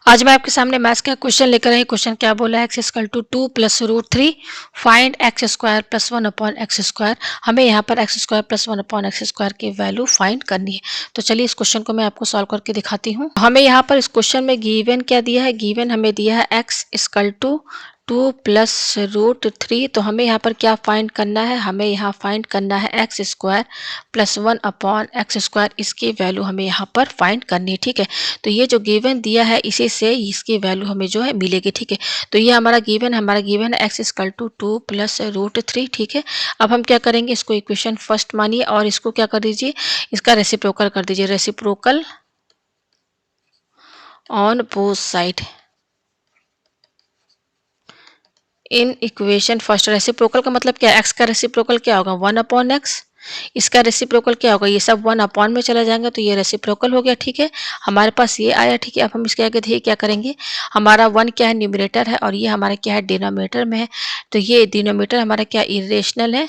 आज मैं आपके सामने मैथ्स का क्वेश्चन लेकर आई। क्वेश्चन क्या बोला है, x equal to 2 plus root 3 find x square plus 1 upon x square. हमें यहाँ पर x square plus 1 upon x square की वैल्यू फाइंड करनी है। तो चलिए इस क्वेश्चन को मैं आपको सॉल्व करके दिखाती हूँ। हमें यहाँ पर इस क्वेश्चन में गिवन क्या दिया है, गिवन हमें दिया है x equal to 2 plus root 3। तो हमें यहाँ पर क्या फाइंड करना है, हमें यहाँ फाइंड करना है x square plus 1 upon x square. इसकी वैल्यू हमें यहाँ पर फाइंड करनी है। ठीक है, तो ये जो गिवन दिया है इसी से इसकी वैल्यू हमें जो है मिलेगी। ठीक है, तो ये हमारा गिवन है x equal to 2 plus root 3। ठीक है, अब हम क्या करेंगे, इसको इक्वेशन फर्स्ट मानिए और इसको क्या कर दीजिए, इसका रेसिप्रोकल कर दीजिए, reciprocal on both side in equation first. Reciprocal का मतलब क्या है, एक्स का रेसिप्रोकल क्या होगा 1 अपॉन एक्स, इसका रेसिप्रोकल क्या होगा, ये सब 1 अपॉन में चला जाएंगे तो ये रेसिप्रोकल हो गया। ठीक है, हमारे पास ये आया। ठीक है, अब हम इसके आगे देखिए क्या करेंगे, हमारा 1 क्या है न्यूमरेटर है और ये हमारा क्या है डिनोमिनेटर में है। तो ये डिनोमिनेटर हमारा क्या इरेशनल है,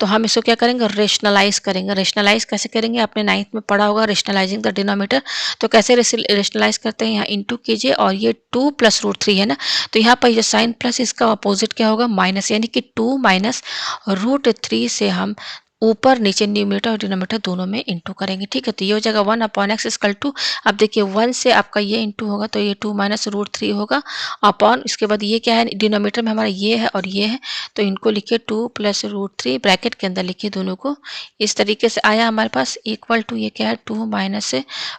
तो हम इसको क्या करेंगे, रेशनलाइज करेंगे। रेशनलाइज कैसे करेंगे, आपने 9th में पढ़ा होगा रेशनलाइजिंग द डिनोमिनेटर। तो कैसे रेशनलाइज करते हैं, यहाँ इंटू कीजिए और ये 2 प्लस रूट 3 है ना, तो यहाँ पर ये साइन प्लस इसका अपोजिट क्या होगा माइनस, यानी कि 2 माइनस रूट 3 से हम ऊपर नीचे न्यूमरेटर और डिनोमिनेटर दोनों में इंटू करेंगे। ठीक है, तो ये हो जाएगा 1 अपॉन एक्स इक्वल टू, अब देखिए 1 से आपका ये इंटू होगा तो ये 2 माइनस रूट 3 होगा अपॉन, इसके बाद ये क्या है डिनोमिनेटर में हमारा ये है और ये है, तो इनको लिखिए 2 प्लस रूट 3 ब्रैकेट के अंदर लिखिए दोनों को। इस तरीके से आया हमारे पास इक्वल टू ये क्या है 2 माइनस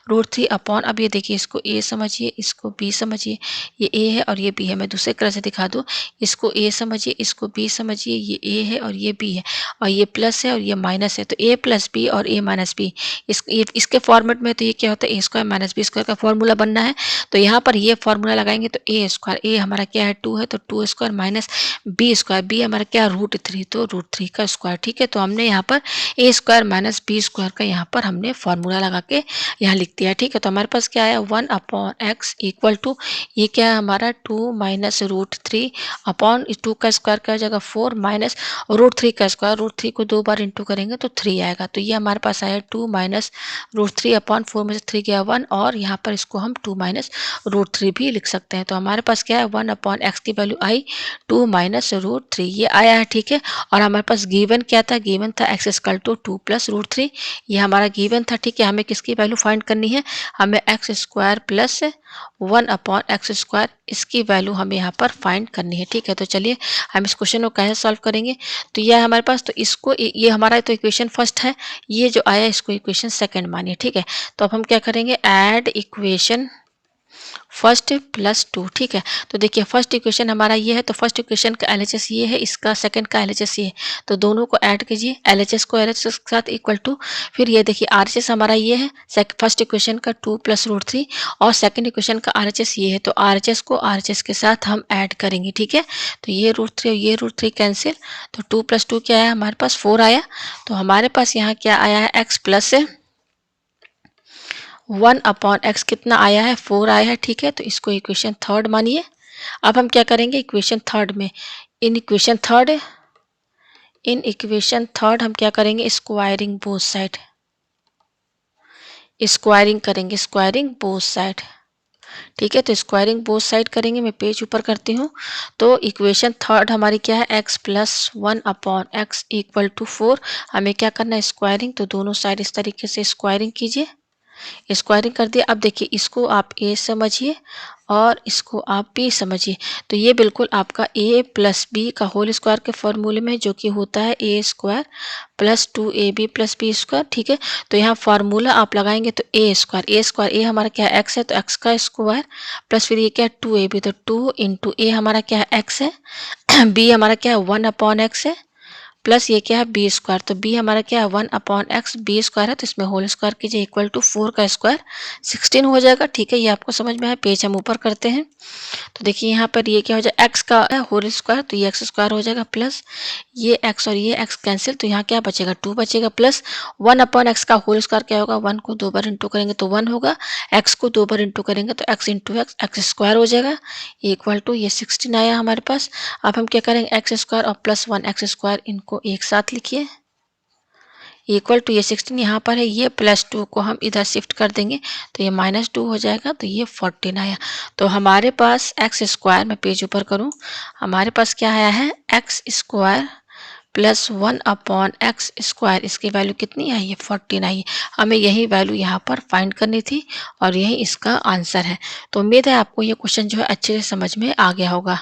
रूट 3 अपॉन, अब ये देखिए इसको ए समझिए, इसको बी समझिए, ये ए है और ये बी है। मैं दूसरे तरह से दिखा दूँ, इसको ए समझिए, इसको बी समझिए, ये ए है और ये बी है और ये प्लस है और ये माइनस है, तो ए प्लस बी और ए माइनस बी इसके फॉर्मेट में, तो ये क्या होता है A square minus b square का फॉर्मूला बनना है। तो यहाँ पर ये फॉर्मूला लगाएंगे तो ए स्क्वायर, ए हमारा क्या है 2 है तो 2 square minus b square, b हमारा क्या रूट 3 तो रूट 3 का स्क्वायर। ठीक है, तो हमने यहाँ पर ए स्क्वायर माइनस बी स्क्वायर का यहाँ पर हमने फॉर्मूला लगा के यहाँ लिख दिया। ठीक है, तो हमारे पास क्या है 1 अपॉन एक्स इक्वल टू ये क्या है हमारा 2 माइनस रूट 3 अपॉन 2 का स्क्वायर क्या हो जाएगा 4 माइनस रूट 3 का स्क्वायर, रूट 3 को 2 बार इंटू करेंगे तो 3 आएगा। तो ये हमारे पास आया 2 माइनस रूट 3 अपॉन 4 में से 3 गया 1 और यहाँ पर इसको हम 2 माइनस रूट 3 भी लिख सकते हैं। तो हमारे पास क्या है 1 अपॉन एक्स की वैल्यू आई 2 माइनस रूट 3 ये आया है। ठीक है, और हमारे पास गिवन क्या था, गिवन था x equal to 2 plus root 3, ये हमारा गिवन था। ठीक है, हमें किसकी वैल्यू फाइंड करनी है, हमें x square plus 1 upon x square इसकी वैल्यू हमें यहाँ पर फाइंड करनी है। ठीक है, तो चलिए हम इस क्वेश्चन को कैसे सॉल्व करेंगे। तो यह है हमारे पास, तो इसको ये हमारा तो इक्वेशन फर्स्ट है, ये जो आया इसको इक्वेशन सेकंड मानिए। ठीक है, तो अब हम क्या करेंगे, ऐड इक्वेशन फर्स्ट प्लस 2। ठीक है, तो देखिए फर्स्ट इक्वेशन हमारा ये है, तो फर्स्ट इक्वेशन का एलएचएस ये है, इसका सेकंड का एलएचएस ये है, तो दोनों को ऐड कीजिए, एलएचएस को एलएचएस के साथ इक्वल टू, फिर ये देखिए आरएचएस हमारा ये है फर्स्ट इक्वेशन का 2 प्लस रूट 3 और सेकंड इक्वेशन का आरएचएस ये है, तो आरएचएस को आरएचएस के साथ हम ऐड करेंगे। ठीक है, तो ये रूट 3 और ये रूट 3 कैंसिल, तो 2 प्लस 2 क्या आया हमारे पास 4 आया। तो हमारे पास यहाँ क्या आया है एक्स प्लस 1 अपॉन एक्स कितना आया है 4 आया है। ठीक है, तो इसको इक्वेशन थर्ड मानिए। अब हम क्या करेंगे इक्वेशन थर्ड में, इन इक्वेशन थर्ड हम क्या करेंगे, स्क्वायरिंग बोथ साइड, स्क्वायरिंग करेंगे, स्क्वायरिंग बोथ साइड। ठीक है, तो स्क्वायरिंग बोथ साइड करेंगे, मैं पेज ऊपर करती हूँ। तो इक्वेशन थर्ड हमारी क्या है x plus 1 upon x equal to 4, हमें क्या करना है स्क्वायरिंग, तो दोनों साइड इस तरीके से स्क्वायरिंग कीजिए, स्क्वायरिंग कर दिया। अब देखिए इसको आप ए समझिए और इसको आप बी समझिए, तो ये बिल्कुल आपका ए प्लस बी का होल स्क्वायर के फॉर्मूले में, जो कि होता है A square plus 2ab plus B square. ठीक है, तो यहाँ फार्मूला आप लगाएंगे तो ए स्क्वायर ए हमारा क्या है एक्स है, तो एक्स का स्क्वायर प्लस फिर ये क्या है 2ab, तो 2 इंटू ए हमारा क्या है एक्स है बी हमारा क्या है 1 अपॉन एक्स है, प्लस ये क्या है बी स्क्वायर, तो बी हमारा क्या है 1 अपॉन एक्स, बी स्क्वायर है तो इसमें होल स्क्वायर कीजिए इक्वल टू 4 का स्क्वायर 16 हो जाएगा। ठीक है, ये आपको समझ में आया, पेज हम ऊपर करते हैं। तो देखिए यहाँ पर ये क्या हो जाएगा एक्स का होल स्क्वायर, तो ये एक्स स्क्वायर हो जाएगा प्लस ये एक्स और ये एक्स कैंसिल, तो यहाँ क्या बचेगा 2 बचेगा, प्लस 1 अपॉन एक्स का होल स्क्वायर क्या होगा 1 को 2 बार इंटू करेंगे तो 1 होगा, एक्स को 2 बार इंटू करेंगे तो x into x x square हो जाएगा इक्वल टू ये 16 आया हमारे पास। अब हम क्या करेंगे एक्स स्क्वायर और प्लस 1 एक्स स्क्वायर इनको एक साथ लिखिए, इक्वल टू ये 16 यहाँ पर है, ये +2 को हम इधर शिफ्ट कर देंगे तो ये -2 हो जाएगा, तो ये 14 आया। तो हमारे पास एक्स स्क्वायर, मैं पेज ऊपर करूँ, हमारे पास क्या आया है, एक्स स्क्वायर प्लस 1/x²। इसकी वैल्यू कितनी आई है, 14 आई है। हमें यही वैल्यू यहाँ पर फाइंड करनी थी और यही इसका आंसर है। तो उम्मीद है आपको ये क्वेश्चन जो है अच्छे से समझ में आ गया होगा।